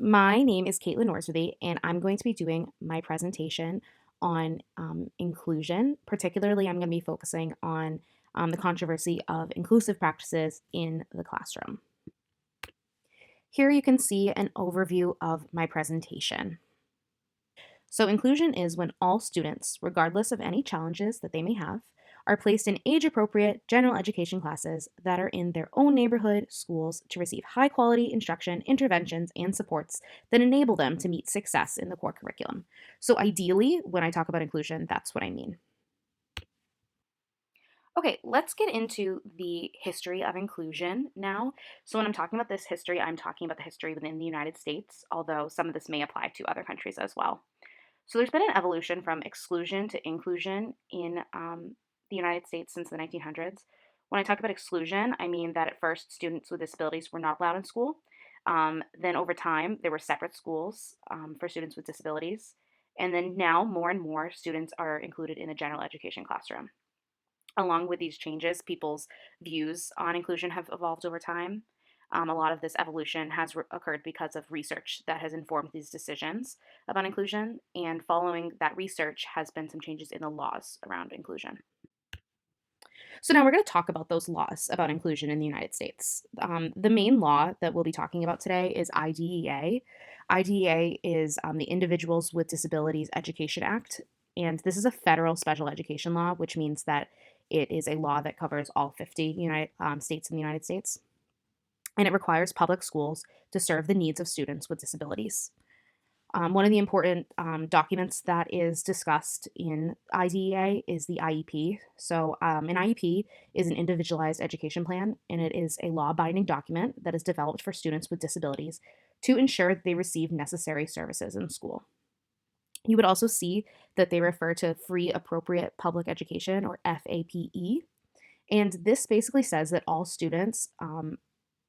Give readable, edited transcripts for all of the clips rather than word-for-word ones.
My name is Caitlin Norsworthy, and I'm going to be doing my presentation on inclusion. Particularly, I'm going to be focusing on the controversy of inclusive practices in the classroom. Here you can see an overview of my presentation. So inclusion is when all students, regardless of any challenges that they may have, are placed in age-appropriate general education classes that are in their own neighborhood schools to receive high-quality instruction, interventions, and supports that enable them to meet success in the core curriculum. So ideally, when I talk about inclusion, that's what I mean. Okay, let's get into the history of inclusion now. So when I'm talking about this history, I'm talking about the history within the United States, although some of this may apply to other countries as well. So there's been an evolution from exclusion to inclusion in the United States since the 1900s. When I talk about exclusion, I mean that at first students with disabilities were not allowed in school. Then over time, there were separate schools for students with disabilities. And then now more and more students are included in the general education classroom. Along with these changes, people's views on inclusion have evolved over time. A lot of this evolution has occurred because of research that has informed these decisions about inclusion, and following that research has been some changes in the laws around inclusion. So now we're going to talk about those laws about inclusion in the United States. The main law that we'll be talking about today is IDEA. IDEA is the Individuals with Disabilities Education Act, and this is a federal special education law, which means that it is a law that covers all 50 states in the United States, and it requires public schools to serve the needs of students with disabilities. One of the important documents that is discussed in IDEA is the IEP. So, an IEP is an individualized education plan, and it is a law binding document that is developed for students with disabilities to ensure that they receive necessary services in school. You would also see that they refer to free appropriate public education, or FAPE. And this basically says that all students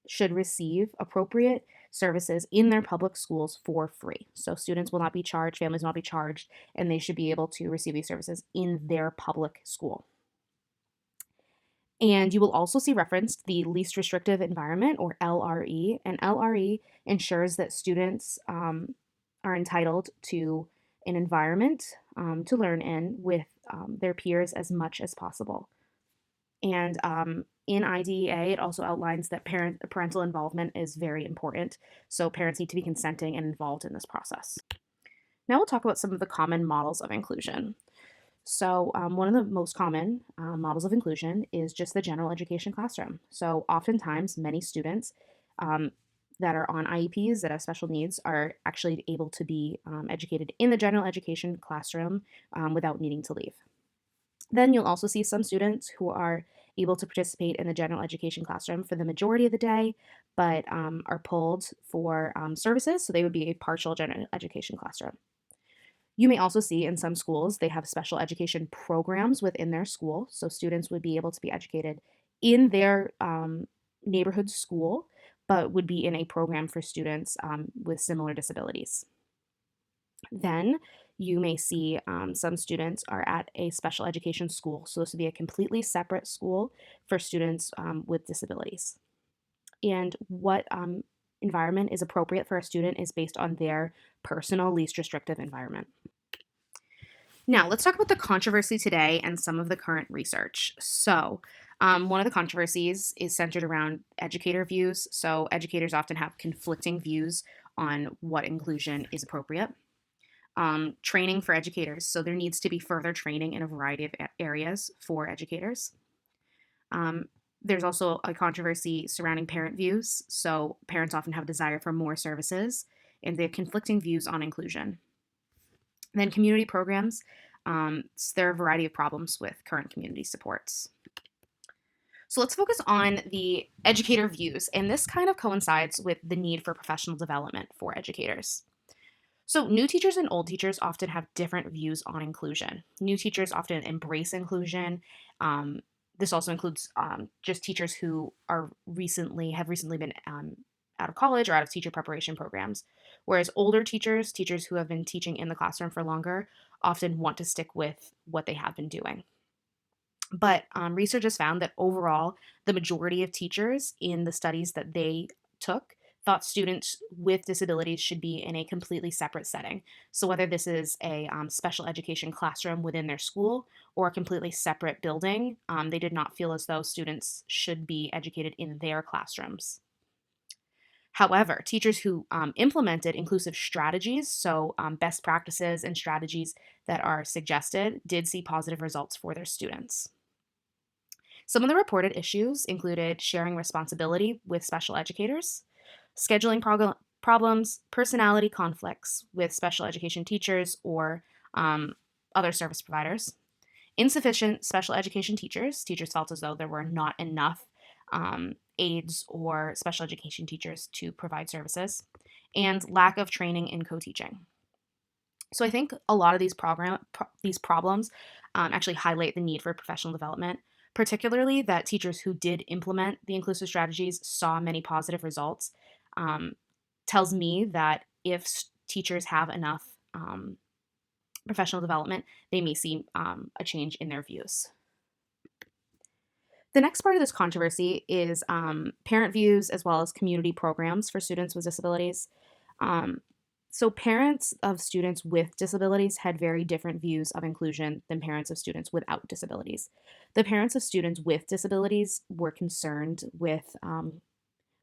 should receive appropriate services in their public schools for free. So students will not be charged, families will not be charged, and they should be able to receive these services in their public school. And you will also see referenced the least restrictive environment, or LRE, and LRE ensures that students are entitled to an environment to learn in with their peers as much as possible. And in IDEA, it also outlines that parental involvement is very important. So parents need to be consenting and involved in this process. Now we'll talk about some of the common models of inclusion. So one of the most common models of inclusion is just the general education classroom. So oftentimes, many students that are on IEPs that have special needs are actually able to be educated in the general education classroom without needing to leave. Then you'll also see some students who are able to participate in the general education classroom for the majority of the day, but are pulled for services, so they would be a partial general education classroom. You may also see in some schools they have special education programs within their school, so students would be able to be educated in their neighborhood school, but would be in a program for students with similar disabilities. Then you may see some students are at a special education school. So this would be a completely separate school for students with disabilities. And what environment is appropriate for a student is based on their personal least restrictive environment. Now, let's talk about the controversy today and some of the current research. So, one of the controversies is centered around educator views. So, educators often have conflicting views on what inclusion is appropriate. Training for educators. So there needs to be further training in a variety of areas for educators. There's also a controversy surrounding parent views. So parents often have a desire for more services, and they have conflicting views on inclusion. Then community programs. There are a variety of problems with current community supports. So let's focus on the educator views, and this kind of coincides with the need for professional development for educators. So, new teachers and old teachers often have different views on inclusion. New teachers often embrace inclusion. This also includes just teachers who have recently been out of college or out of teacher preparation programs. Whereas older teachers, teachers who have been teaching in the classroom for longer, often want to stick with what they have been doing. But research has found that overall, the majority of teachers in the studies that they took thought students with disabilities should be in a completely separate setting. So whether this is a special education classroom within their school or a completely separate building, they did not feel as though students should be educated in their classrooms. However, teachers who implemented inclusive strategies, so best practices and strategies that are suggested, did see positive results for their students. Some of the reported issues included sharing responsibility with special educators, scheduling problems, personality conflicts with special education teachers or other service providers, insufficient special education teachers. Teachers felt as though there were not enough aides or special education teachers to provide services, and lack of training in co-teaching. So I think a lot of these problems actually highlight the need for professional development, particularly that teachers who did implement the inclusive strategies saw many positive results. Um, Tells me that if teachers have enough professional development, they may see a change in their views. The next part of this controversy is parent views as well as community programs for students with disabilities. Um, so, parents of students with disabilities had very different views of inclusion than parents of students without disabilities. The parents of students with disabilities were concerned with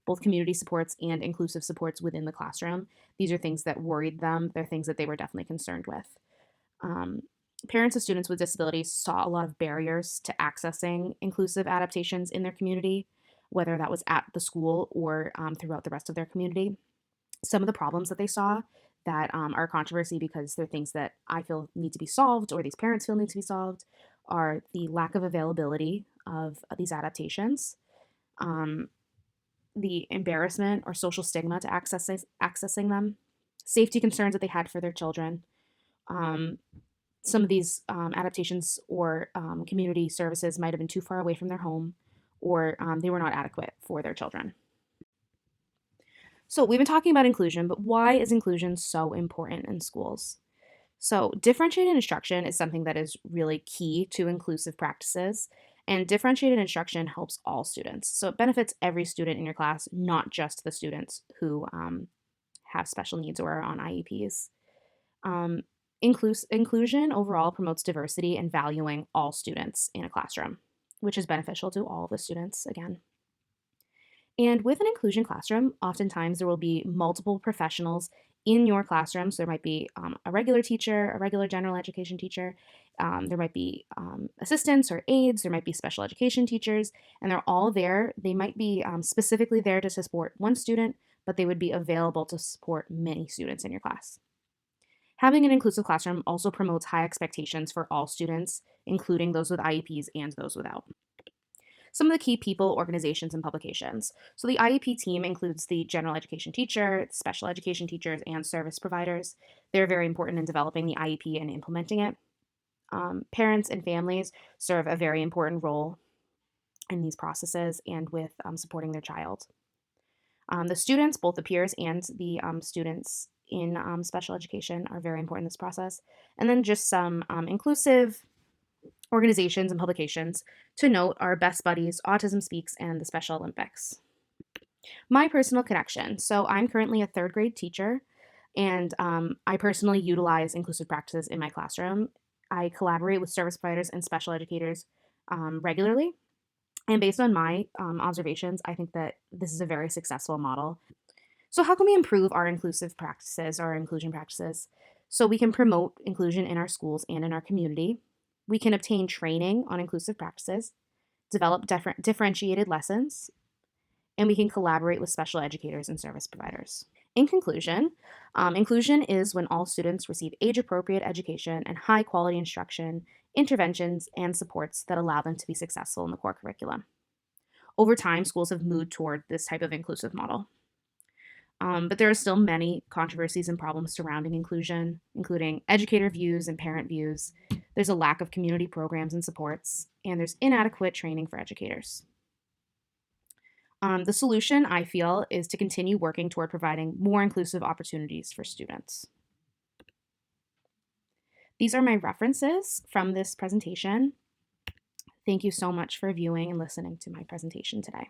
both community supports and inclusive supports within the classroom. These are things that worried them, they're things that they were definitely concerned with. Um, Parents of students with disabilities saw a lot of barriers to accessing inclusive adaptations in their community, whether that was at the school or throughout the rest of their community. Some of the problems that they saw that are a controversy because they're things that I feel need to be solved or these parents feel need to be solved are the lack of availability of these adaptations, um, the embarrassment or social stigma to accessing them, safety concerns that they had for their children, um, some of these adaptations or community services might have been too far away from their home or they were not adequate for their children. So, we've been talking about inclusion, but why is inclusion so important in schools? So, differentiated instruction is something that is really key to inclusive practices, and differentiated instruction helps all students. So, it benefits every student in your class, not just the students who have special needs or are on IEPs. Um, Inclusion overall promotes diversity and valuing all students in a classroom, which is beneficial to all the students again. And with an inclusion classroom, oftentimes there will be multiple professionals in your classroom. So there might be a regular teacher, a regular general education teacher, there might be assistants or aides, there might be special education teachers, and they're all there. They might be specifically there to support one student, but they would be available to support many students in your class. Having an inclusive classroom also promotes high expectations for all students, including those with IEPs and those without. Some of the key people, organizations, and publications. So the IEP team includes the general education teacher, special education teachers, and service providers. They're very important in developing the IEP and implementing it. Parents and families serve a very important role in these processes and with supporting their child. The students, both the peers and the students in special education, are very important in this process. And then just some inclusive organizations and publications to note are Best Buddies, Autism Speaks, and the Special Olympics. My personal connection. So I'm currently a third grade teacher, and I personally utilize inclusive practices in my classroom. I collaborate with service providers and special educators regularly. And based on my observations, I think that this is a very successful model. So, how can we improve our inclusive practices, our inclusion practices? So, we can promote inclusion in our schools and in our community. We can obtain training on inclusive practices, develop differentiated lessons, and we can collaborate with special educators and service providers. In conclusion, inclusion is when all students receive age appropriate education and high quality instruction, interventions, and supports that allow them to be successful in the core curriculum. Over time, schools have moved toward this type of inclusive model. But there are still many controversies and problems surrounding inclusion, including educator views and parent views. There's a lack of community programs and supports, and there's inadequate training for educators. The solution, I feel, is to continue working toward providing more inclusive opportunities for students. These are my references from this presentation. Thank you so much for viewing and listening to my presentation today.